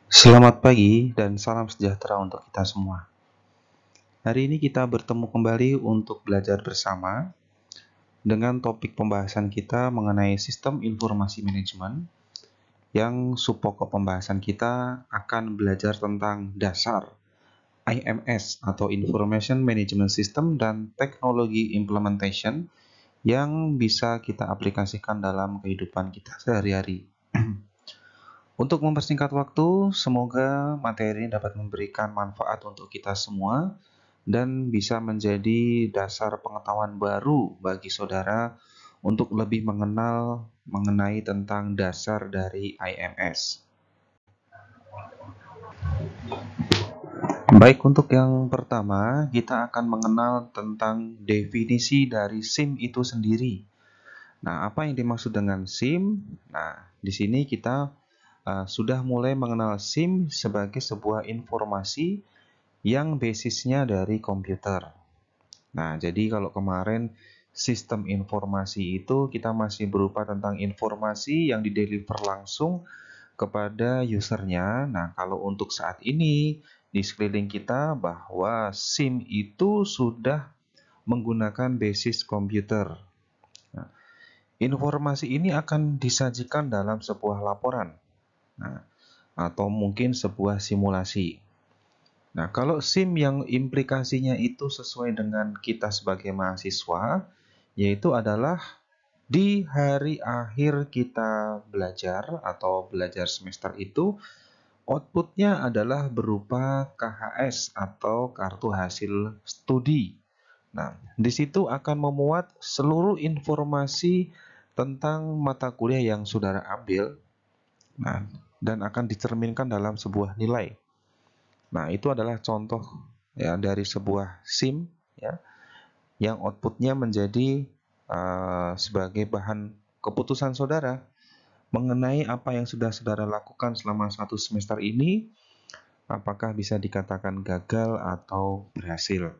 Selamat pagi dan salam sejahtera untuk kita semua. Hari ini kita bertemu kembali untuk belajar bersama dengan topik pembahasan kita mengenai sistem informasi manajemen yang subpokok pembahasan kita akan belajar tentang dasar IMS atau Information Management System dan teknologi implementation yang bisa kita aplikasikan dalam kehidupan kita sehari-hari. Untuk mempersingkat waktu, semoga materi ini dapat memberikan manfaat untuk kita semua dan bisa menjadi dasar pengetahuan baru bagi saudara untuk lebih mengenal mengenai tentang dasar dari IMS. Baik, untuk yang pertama, kita akan mengenal tentang definisi dari SIM itu sendiri. Nah, apa yang dimaksud dengan SIM? Nah, di sini kita sudah mulai mengenal SIM sebagai sebuah informasi yang basisnya dari komputer. Nah, jadi kalau kemarin sistem informasi itu kita masih berupa tentang informasi yang dideliver langsung kepada usernya. Nah, kalau untuk saat ini di sekeliling kita bahwa SIM itu sudah menggunakan basis komputer. Nah, informasi ini akan disajikan dalam sebuah laporan. Nah, atau mungkin sebuah simulasi. Nah, kalau SIM yang implikasinya itu sesuai dengan kita sebagai mahasiswa, yaitu adalah di hari akhir kita belajar atau belajar semester itu, outputnya adalah berupa KHS atau kartu hasil studi. Nah, di situ akan memuat seluruh informasi tentang mata kuliah yang saudara ambil. Nah, dan akan dicerminkan dalam sebuah nilai. Nah, itu adalah contoh ya dari sebuah SIM ya yang outputnya menjadi sebagai bahan keputusan saudara mengenai apa yang sudah saudara lakukan selama satu semester ini, apakah bisa dikatakan gagal atau berhasil.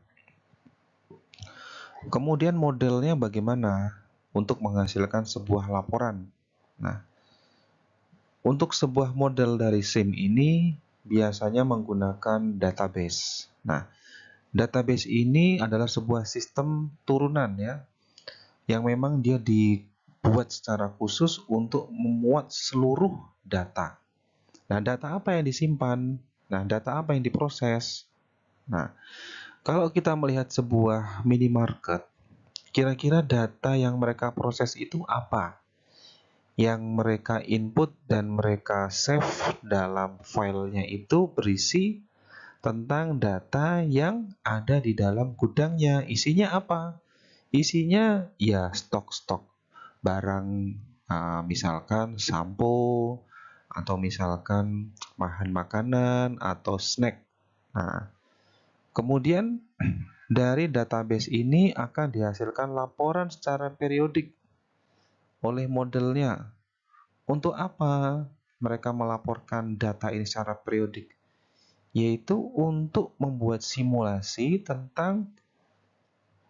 Kemudian modelnya bagaimana untuk menghasilkan sebuah laporan. Nah, untuk sebuah model dari SIM ini biasanya menggunakan database. Nah, database ini adalah sebuah sistem turunan ya, yang memang dia dibuat secara khusus untuk memuat seluruh data. Nah, data apa yang disimpan? Nah, data apa yang diproses? Nah, kalau kita melihat sebuah minimarket, kira-kira data yang mereka proses itu apa? Yang mereka input dan mereka save dalam filenya itu berisi tentang data yang ada di dalam gudangnya. Isinya apa? Isinya ya stok-stok barang, misalkan sampo atau misalkan bahan makanan atau snack. Nah, kemudian dari database ini akan dihasilkan laporan secara periodik oleh modelnya. Untuk apa mereka melaporkan data ini secara periodik? Yaitu untuk membuat simulasi tentang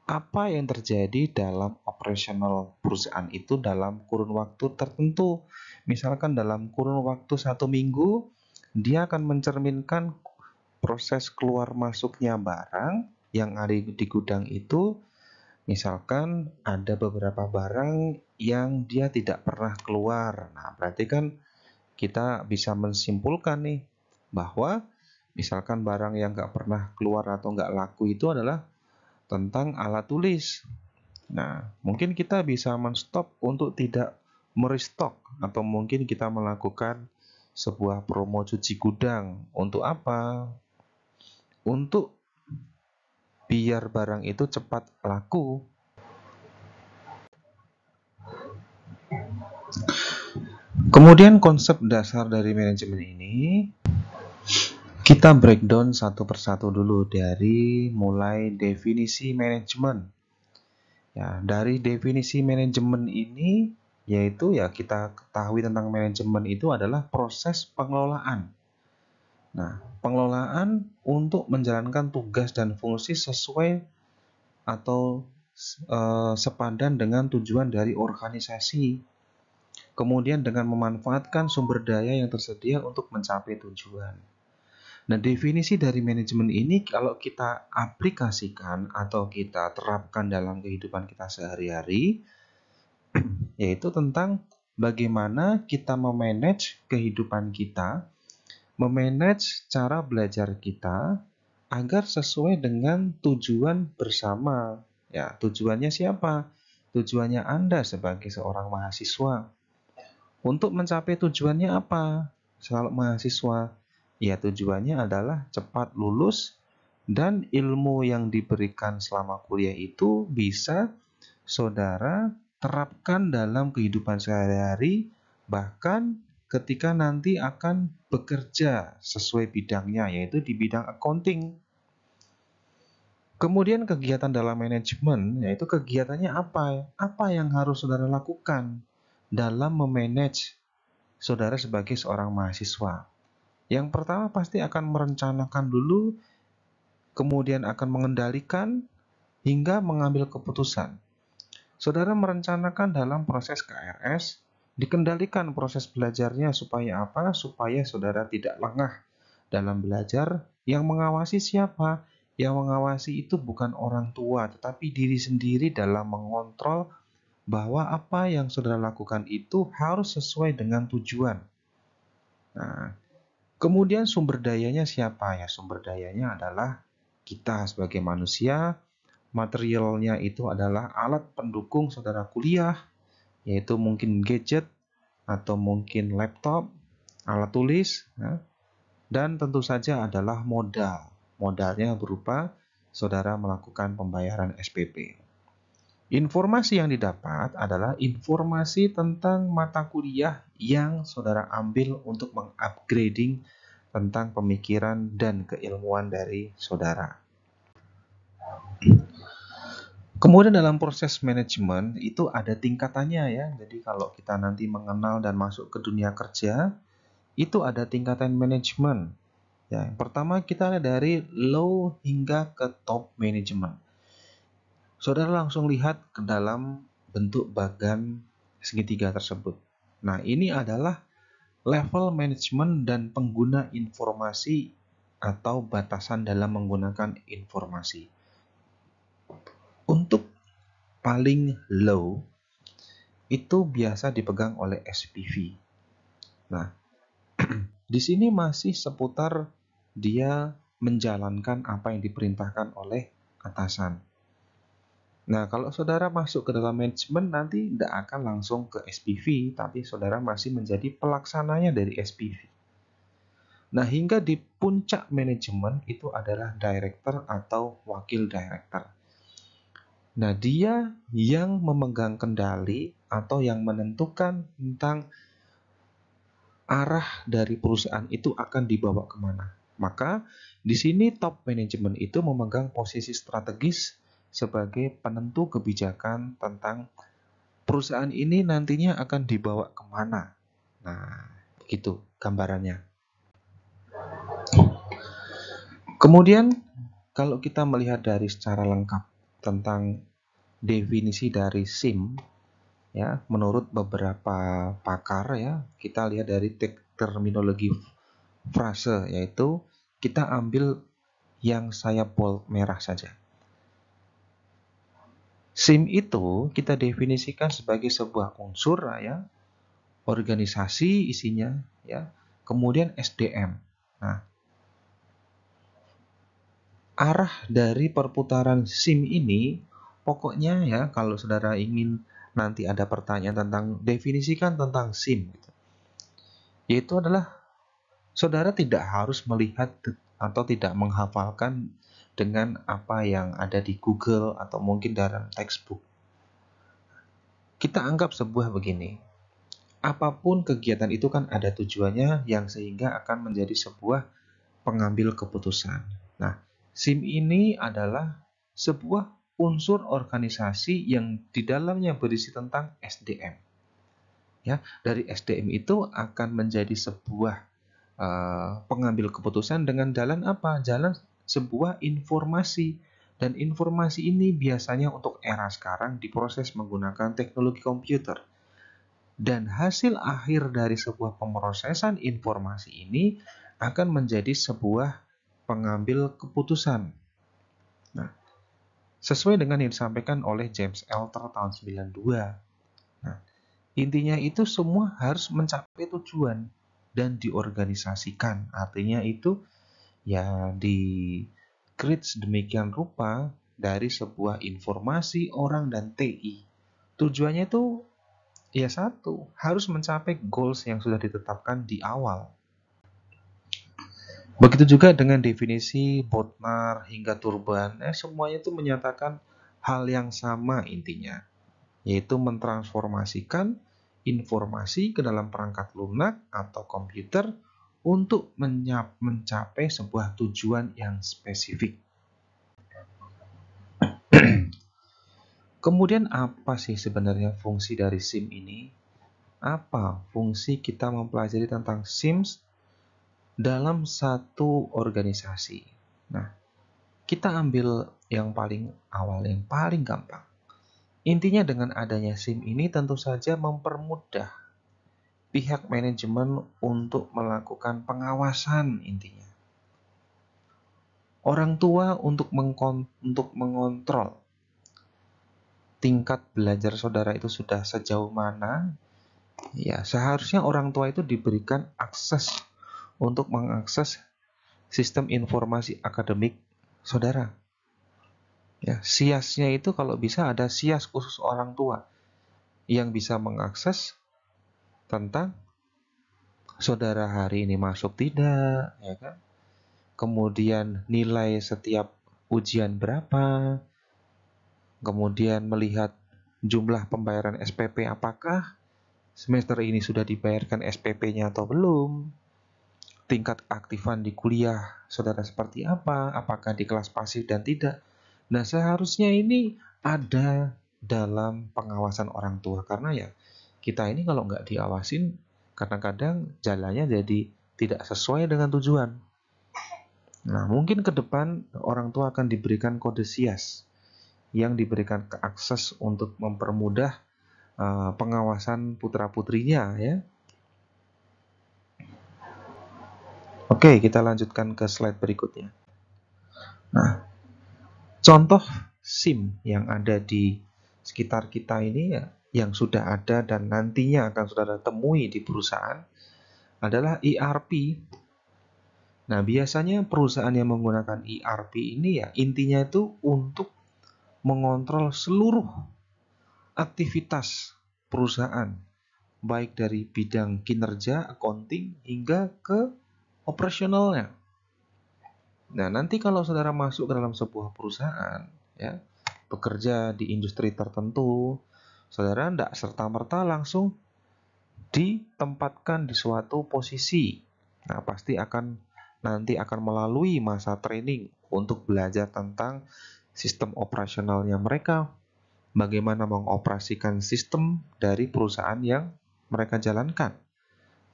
apa yang terjadi dalam operasional perusahaan itu dalam kurun waktu tertentu. Misalkan dalam kurun waktu 1 minggu, dia akan mencerminkan proses keluar masuknya barang yang ada di gudang itu. Misalkan ada beberapa barang yang dia tidak pernah keluar. Nah, berarti kan kita bisa menyimpulkan nih bahwa misalkan barang yang nggak pernah keluar atau nggak laku itu adalah tentang alat tulis. Nah, mungkin kita bisa menstop untuk tidak merestock atau mungkin kita melakukan sebuah promo cuci gudang. Untuk apa? Untuk biar barang itu cepat laku. Kemudian konsep dasar dari manajemen ini kita breakdown satu persatu dulu dari mulai definisi manajemen. Ya, dari definisi manajemen ini yaitu ya kita ketahui tentang manajemen itu adalah proses pengelolaan. Nah, pengelolaan untuk menjalankan tugas dan fungsi sesuai atau sepadan dengan tujuan dari organisasi. kemudian dengan memanfaatkan sumber daya yang tersedia untuk mencapai tujuan. Nah, definisi dari manajemen ini kalau kita aplikasikan atau kita terapkan dalam kehidupan kita sehari-hari, yaitu tentang bagaimana kita memanage kehidupan kita, memanage cara belajar kita agar sesuai dengan tujuan bersama. Ya, tujuannya siapa? Tujuannya Anda sebagai seorang mahasiswa. Untuk mencapai tujuannya apa? Kalau mahasiswa, ya tujuannya adalah cepat lulus dan ilmu yang diberikan selama kuliah itu bisa saudara terapkan dalam kehidupan sehari-hari, bahkan ketika nanti akan bekerja sesuai bidangnya, yaitu di bidang accounting. Kemudian kegiatan dalam manajemen, yaitu kegiatannya apa? Apa yang harus saudara lakukan dalam memanage saudara sebagai seorang mahasiswa? Yang pertama pasti akan merencanakan dulu, kemudian akan mengendalikan, hingga mengambil keputusan. Saudara merencanakan dalam proses KRS, dikendalikan proses belajarnya supaya apa? Supaya saudara tidak lengah dalam belajar. Yang mengawasi siapa? Yang mengawasi itu bukan orang tua, tetapi diri sendiri dalam mengontrol bahwa apa yang saudara lakukan itu harus sesuai dengan tujuan. Nah, kemudian sumber dayanya siapa? Ya, sumber dayanya adalah kita sebagai manusia. Materialnya itu adalah alat pendukung saudara kuliah, yaitu mungkin gadget atau mungkin laptop, alat tulis, ya. Dan tentu saja adalah modal. Modalnya berupa saudara melakukan pembayaran SPP. Informasi yang didapat adalah informasi tentang mata kuliah yang saudara ambil untuk mengupgrading tentang pemikiran dan keilmuan dari saudara. Kemudian dalam proses manajemen itu ada tingkatannya ya. Jadi kalau kita nanti mengenal dan masuk ke dunia kerja, itu ada tingkatan manajemen. Ya, yang pertama kita lihat dari low hingga ke top manajemen. Saudara langsung lihat ke dalam bentuk bagan segitiga tersebut. Nah, ini adalah level manajemen dan pengguna informasi atau batasan dalam menggunakan informasi. Untuk paling low itu biasa dipegang oleh SPV. Nah, di sini masih seputar dia menjalankan apa yang diperintahkan oleh atasan. Nah, kalau saudara masuk ke dalam manajemen nanti tidak akan langsung ke SPV, tapi saudara masih menjadi pelaksananya dari SPV. Nah, hingga di puncak manajemen itu adalah director atau wakil director. Nah, dia yang memegang kendali atau yang menentukan tentang arah dari perusahaan itu akan dibawa kemana. Maka di sini top manajemen itu memegang posisi strategis sebagai penentu kebijakan tentang perusahaan ini nantinya akan dibawa kemana. Nah, begitu gambarannya. Kemudian kalau kita melihat dari secara lengkap tentang definisi dari SIM, ya, menurut beberapa pakar ya, kita lihat dari terminologi frase, yaitu kita ambil yang saya bold merah saja. SIM itu kita definisikan sebagai sebuah unsur ya, organisasi isinya ya, kemudian SDM. Nah, arah dari perputaran SIM ini pokoknya ya, kalau saudara ingin nanti ada pertanyaan tentang definisikan tentang SIM gitu, yaitu adalah saudara tidak harus melihat atau tidak menghafalkan dengan apa yang ada di Google atau mungkin dalam textbook. Kita anggap sebuah begini, apapun kegiatan itu kan ada tujuannya yang sehingga akan menjadi sebuah pengambil keputusan. Nah, SIM ini adalah sebuah unsur organisasi yang di dalamnya berisi tentang SDM. Ya, dari SDM itu akan menjadi sebuah pengambil keputusan dengan jalan apa? Jalan sebuah informasi. Dan informasi ini biasanya untuk era sekarang diproses menggunakan teknologi komputer. Dan hasil akhir dari sebuah pemrosesan informasi ini akan menjadi sebuah pengambil keputusan. Nah, sesuai dengan yang disampaikan oleh James Altucher tahun 92. Nah, intinya itu semua harus mencapai tujuan dan diorganisasikan. Artinya itu ya di create sedemikian rupa dari sebuah informasi orang dan TI. Tujuannya itu ya satu, harus mencapai goals yang sudah ditetapkan di awal. Begitu juga dengan definisi Bodnar hingga Turban, semuanya itu menyatakan hal yang sama intinya, yaitu mentransformasikan informasi ke dalam perangkat lunak atau komputer untuk mencapai sebuah tujuan yang spesifik. Kemudian apa sih sebenarnya fungsi dari SIM ini? Apa fungsi kita mempelajari tentang SIMs dalam satu organisasi? Nah, kita ambil yang paling awal, yang paling gampang. Intinya dengan adanya SIM ini tentu saja mempermudah pihak manajemen untuk melakukan pengawasan intinya. Orang tua untuk mengontrol tingkat belajar saudara itu sudah sejauh mana, ya seharusnya orang tua itu diberikan akses untuk mengakses sistem informasi akademik saudara. Ya, SIAS-nya itu kalau bisa ada SIAS khusus orang tua yang bisa mengakses tentang saudara hari ini masuk tidak, ya kan? Kemudian nilai setiap ujian berapa, kemudian melihat jumlah pembayaran SPP apakah semester ini sudah dibayarkan SPP-nya atau belum, tingkat aktifan di kuliah saudara seperti apa, apakah di kelas pasif dan tidak. Nah, seharusnya ini ada dalam pengawasan orang tua, karena ya kita ini kalau nggak diawasin kadang-kadang jalannya jadi tidak sesuai dengan tujuan. Nah, mungkin ke depan orang tua akan diberikan kode SIAS yang diberikan akses untuk mempermudah pengawasan putra-putrinya ya. Oke, kita lanjutkan ke slide berikutnya. Nah, contoh SIM yang ada di sekitar kita ini ya, yang sudah ada dan nantinya akan saudara temui di perusahaan adalah ERP. Nah, biasanya perusahaan yang menggunakan ERP ini ya intinya itu untuk mengontrol seluruh aktivitas perusahaan, baik dari bidang kinerja, accounting, hingga ke operasionalnya. Nah, nanti kalau saudara masuk ke dalam sebuah perusahaan, ya, bekerja di industri tertentu, saudara tidak serta-merta langsung ditempatkan di suatu posisi. Nah, pasti nanti akan melalui masa training untuk belajar tentang sistem operasionalnya mereka, bagaimana mengoperasikan sistem dari perusahaan yang mereka jalankan.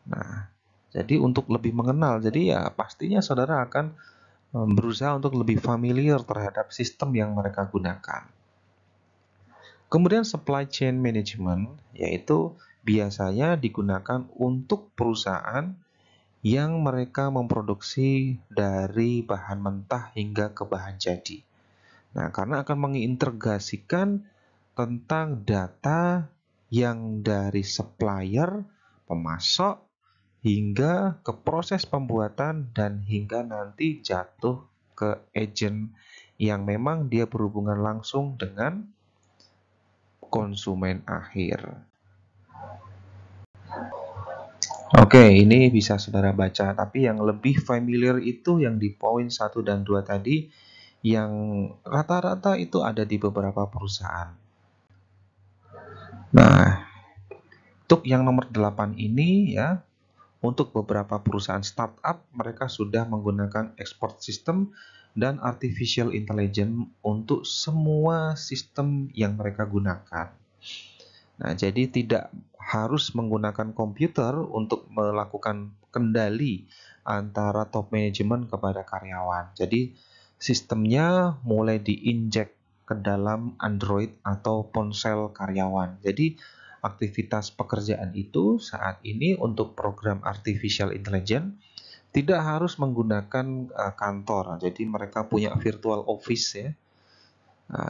Nah, jadi untuk lebih mengenal, jadi ya pastinya saudara akan berusaha untuk lebih familiar terhadap sistem yang mereka gunakan. Kemudian supply chain management, yaitu biasanya digunakan untuk perusahaan yang mereka memproduksi dari bahan mentah hingga ke bahan jadi. Nah, karena akan mengintegrasikan tentang data yang dari supplier, pemasok, hingga ke proses pembuatan dan hingga nanti jatuh ke agent yang memang dia berhubungan langsung dengan konsumen akhir. Oke, ini bisa saudara baca, tapi yang lebih familiar itu yang di poin 1 dan 2 tadi, yang rata-rata itu ada di beberapa perusahaan. Nah, untuk yang nomor 8 ini ya, untuk beberapa perusahaan startup, mereka sudah menggunakan export system dan artificial intelligence untuk semua sistem yang mereka gunakan. Nah, jadi tidak harus menggunakan komputer untuk melakukan kendali antara top manajemen kepada karyawan. Jadi, sistemnya mulai diinjek ke dalam Android atau ponsel karyawan. Jadi, aktivitas pekerjaan itu saat ini untuk program artificial intelligence tidak harus menggunakan kantor. Jadi mereka punya virtual office ya.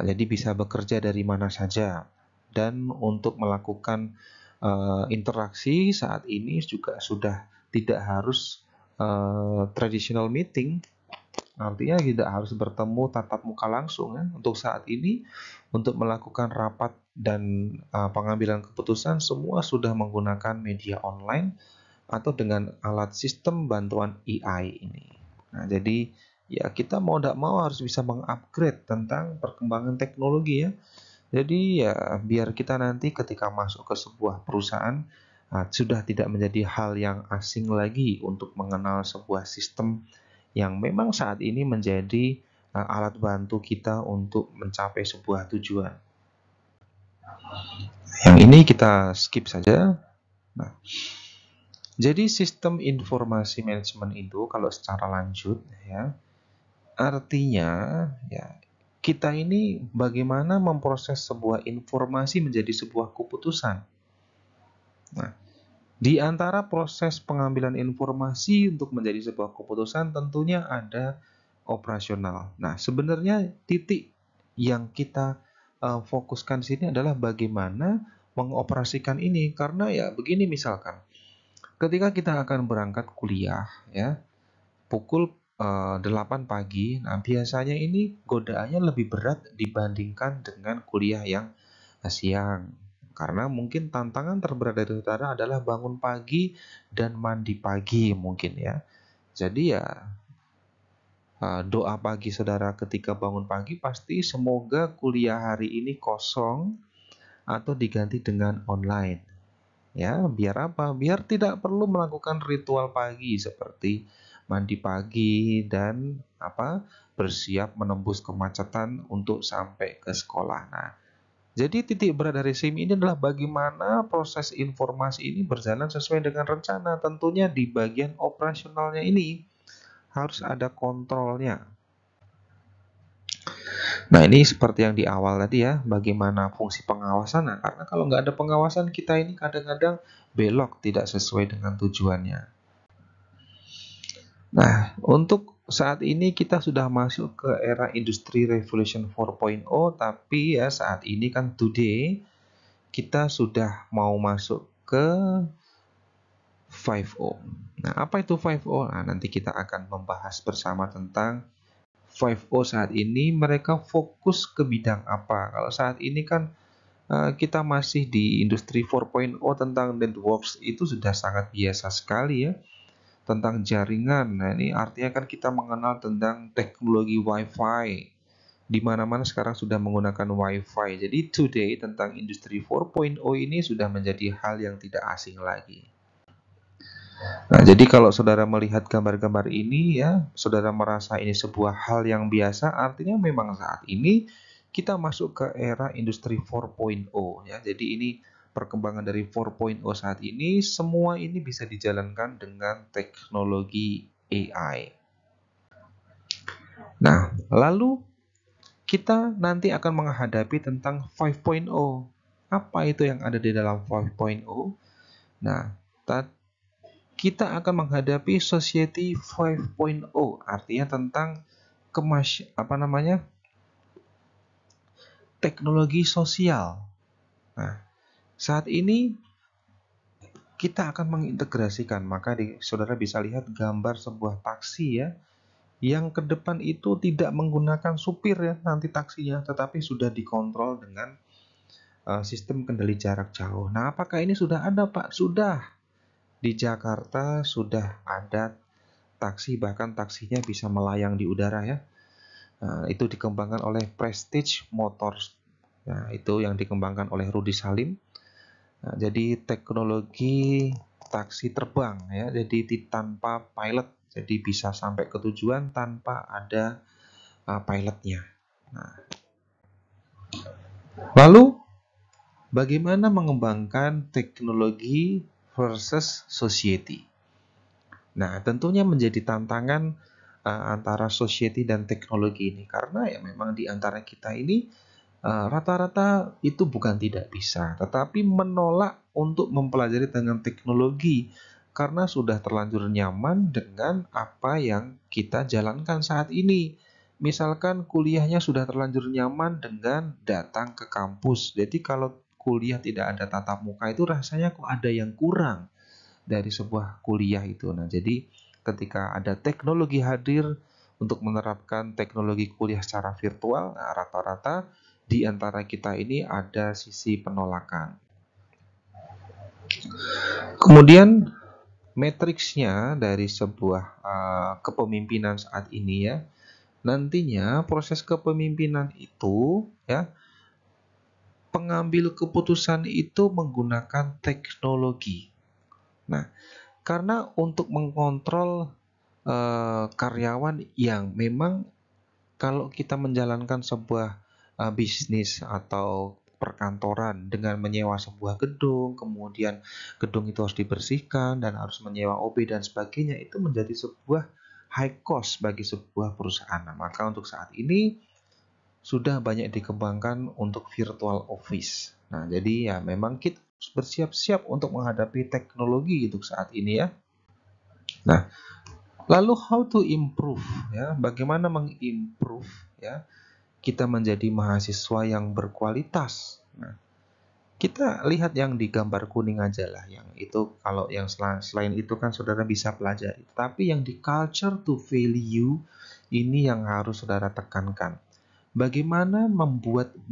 Jadi bisa bekerja dari mana saja. Dan untuk melakukan interaksi saat ini juga sudah tidak harus traditional meeting. Artinya tidak harus bertemu tatap muka langsung ya. Untuk saat ini, untuk melakukan rapat dan pengambilan keputusan semua sudah menggunakan media online atau dengan alat sistem bantuan AI ini. Nah, jadi ya kita mau tidak mau harus bisa mengupgrade tentang perkembangan teknologi ya. Jadi ya biar kita nanti ketika masuk ke sebuah perusahaan sudah tidak menjadi hal yang asing lagi untuk mengenal sebuah sistem yang memang saat ini menjadi alat bantu kita untuk mencapai sebuah tujuan. Yang ini kita skip saja. Nah, jadi sistem informasi manajemen itu kalau secara lanjut ya, artinya ya kita ini bagaimana memproses sebuah informasi menjadi sebuah keputusan. Nah, di antara proses pengambilan informasi untuk menjadi sebuah keputusan tentunya ada operasional. Nah, sebenarnya titik yang kita fokuskan di sini adalah bagaimana mengoperasikan ini. Karena ya begini misalkan, ketika kita akan berangkat kuliah ya, pukul 8 pagi, nah biasanya ini godaannya lebih berat dibandingkan dengan kuliah yang siang. Karena mungkin tantangan terberat dari saudara adalah bangun pagi dan mandi pagi mungkin ya. Jadi ya doa pagi saudara ketika bangun pagi pasti semoga kuliah hari ini kosong atau diganti dengan online. Ya, biar apa? Biar tidak perlu melakukan ritual pagi seperti mandi pagi dan bersiap menembus kemacetan untuk sampai ke sekolah. Nah, jadi titik berat dari SIM ini adalah bagaimana proses informasi ini berjalan sesuai dengan rencana. Tentunya di bagian operasionalnya ini harus ada kontrolnya. Nah, ini seperti yang di awal tadi ya, bagaimana fungsi pengawasan. Nah, karena kalau nggak ada pengawasan, kita ini kadang-kadang belok tidak sesuai dengan tujuannya. Nah, untuk saat ini kita sudah masuk ke era Industri Revolution 4.0, tapi ya saat ini kan today kita sudah mau masuk ke 5.0. Nah, apa itu 5.0? Nah, nanti kita akan membahas bersama tentang 5.0 saat ini mereka fokus ke bidang apa. Kalau saat ini kan kita masih di industri 4.0 tentang networks itu sudah sangat biasa sekali ya. Tentang jaringan. Nah, ini artinya kan kita mengenal tentang teknologi Wi-Fi. Di mana-mana sekarang sudah menggunakan Wi-Fi. Jadi today tentang industri 4.0 ini sudah menjadi hal yang tidak asing lagi. Nah, jadi kalau saudara melihat gambar-gambar ini ya, saudara merasa ini sebuah hal yang biasa, artinya memang saat ini kita masuk ke era industri 4.0 ya. Jadi ini perkembangan dari 4.0 saat ini semua ini bisa dijalankan dengan teknologi AI. Nah, lalu kita nanti akan menghadapi tentang 5.0. Apa itu yang ada di dalam 5.0? Nah, kita akan menghadapi society 5.0, artinya tentang teknologi sosial. Nah, saat ini kita akan mengintegrasikan, maka saudara bisa lihat gambar sebuah taksi ya, yang ke depan itu tidak menggunakan supir ya nanti taksinya, tetapi sudah dikontrol dengan sistem kendali jarak jauh. Nah, apakah ini sudah ada Pak? Sudah. Di Jakarta sudah ada taksi, bahkan taksinya bisa melayang di udara ya. Nah, itu dikembangkan oleh Prestige Motors. Nah, itu yang dikembangkan oleh Rudy Salim. Nah, jadi teknologi taksi terbang ya, jadi tanpa pilot, jadi bisa sampai ke tujuan tanpa ada pilotnya. Nah, lalu bagaimana mengembangkan teknologi versus society? Nah, tentunya menjadi tantangan antara society dan teknologi ini, karena ya memang di antara kita ini Rata-rata itu bukan tidak bisa, tetapi menolak untuk mempelajari dengan teknologi karena sudah terlanjur nyaman dengan apa yang kita jalankan saat ini. Misalkan kuliahnya sudah terlanjur nyaman dengan datang ke kampus. Jadi kalau kuliah tidak ada tatap muka itu rasanya kok ada yang kurang dari sebuah kuliah itu. Nah, jadi ketika ada teknologi hadir untuk menerapkan teknologi kuliah secara virtual, nah, rata-rata di antara kita ini ada sisi penolakan. Kemudian matriksnya dari sebuah kepemimpinan saat ini ya, nantinya proses kepemimpinan itu ya, pengambil keputusan itu menggunakan teknologi. Nah, karena untuk mengontrol karyawan yang memang kalau kita menjalankan sebuah bisnis atau perkantoran dengan menyewa sebuah gedung, kemudian gedung itu harus dibersihkan dan harus menyewa OB dan sebagainya, itu menjadi sebuah high cost bagi sebuah perusahaan. Nah, maka untuk saat ini sudah banyak dikembangkan untuk virtual office. Nah, jadi ya memang kita harus bersiap-siap untuk menghadapi teknologi untuk saat ini ya. Nah, lalu how to improve ya, bagaimana mengimprove ya kita menjadi mahasiswa yang berkualitas. Nah, kita lihat yang di gambar kuning aja lah, yang itu kalau yang selain itu kan saudara bisa pelajari. Tapi yang di culture to value ini yang harus saudara tekankan. Bagaimana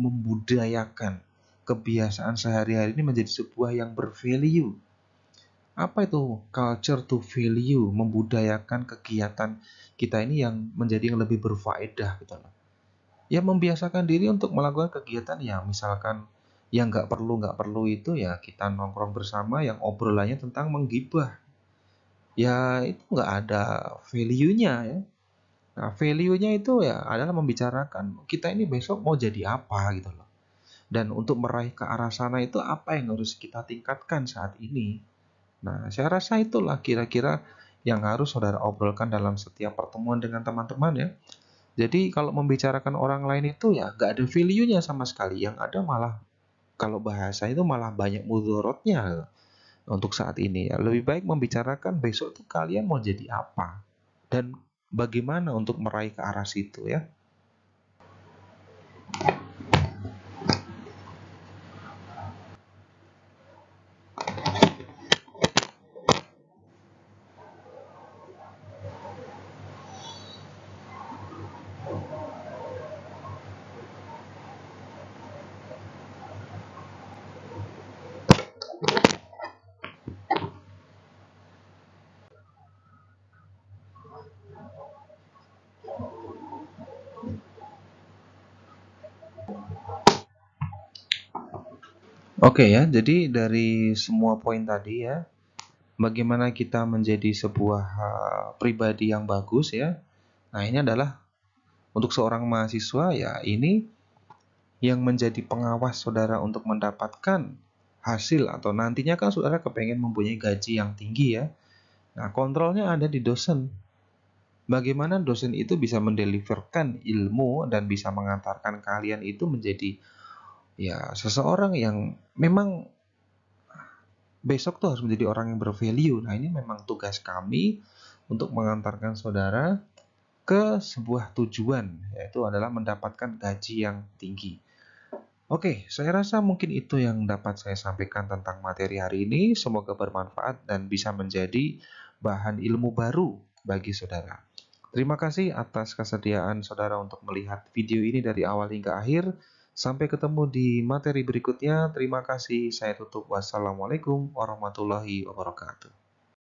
membudayakan kebiasaan sehari-hari ini menjadi sebuah yang bervalue. Apa itu culture to value? Membudayakan kegiatan kita ini yang menjadi yang lebih berfaedah gitu loh. Ya membiasakan diri untuk melakukan kegiatan yang misalkan yang nggak perlu itu ya kita nongkrong bersama yang obrolannya tentang menggibah. Ya itu nggak ada value-nya ya. Nah, value-nya itu ya adalah membicarakan kita ini besok mau jadi apa gitu loh. Dan untuk meraih ke arah sana itu apa yang harus kita tingkatkan saat ini. Nah, saya rasa itulah kira-kira yang harus saudara obrolkan dalam setiap pertemuan dengan teman-teman ya. Jadi kalau membicarakan orang lain itu ya nggak ada value-nya sama sekali. Yang ada malah kalau bahasa itu malah banyak mudorotnya untuk saat ini ya. Lebih baik membicarakan besok tuh kalian mau jadi apa dan bagaimana untuk meraih ke arah situ ya. Oke ya, jadi dari semua poin tadi ya, bagaimana kita menjadi sebuah pribadi yang bagus ya. Nah, ini adalah untuk seorang mahasiswa ya, ini yang menjadi pengawas saudara untuk mendapatkan hasil atau nantinya kan saudara kepengen mempunyai gaji yang tinggi ya. Nah, kontrolnya ada di dosen. Bagaimana dosen itu bisa mendeliverkan ilmu dan bisa mengantarkan kalian itu menjadi ya seseorang yang memang besok tuh harus menjadi orang yang bervalue. Nah, ini memang tugas kami untuk mengantarkan saudara ke sebuah tujuan, yaitu adalah mendapatkan gaji yang tinggi. Oke, saya rasa mungkin itu yang dapat saya sampaikan tentang materi hari ini. Semoga bermanfaat dan bisa menjadi bahan ilmu baru bagi saudara. Terima kasih atas kesediaan saudara untuk melihat video ini dari awal hingga akhir. Sampai ketemu di materi berikutnya. Terima kasih. Saya tutup. Wassalamualaikum warahmatullahi wabarakatuh.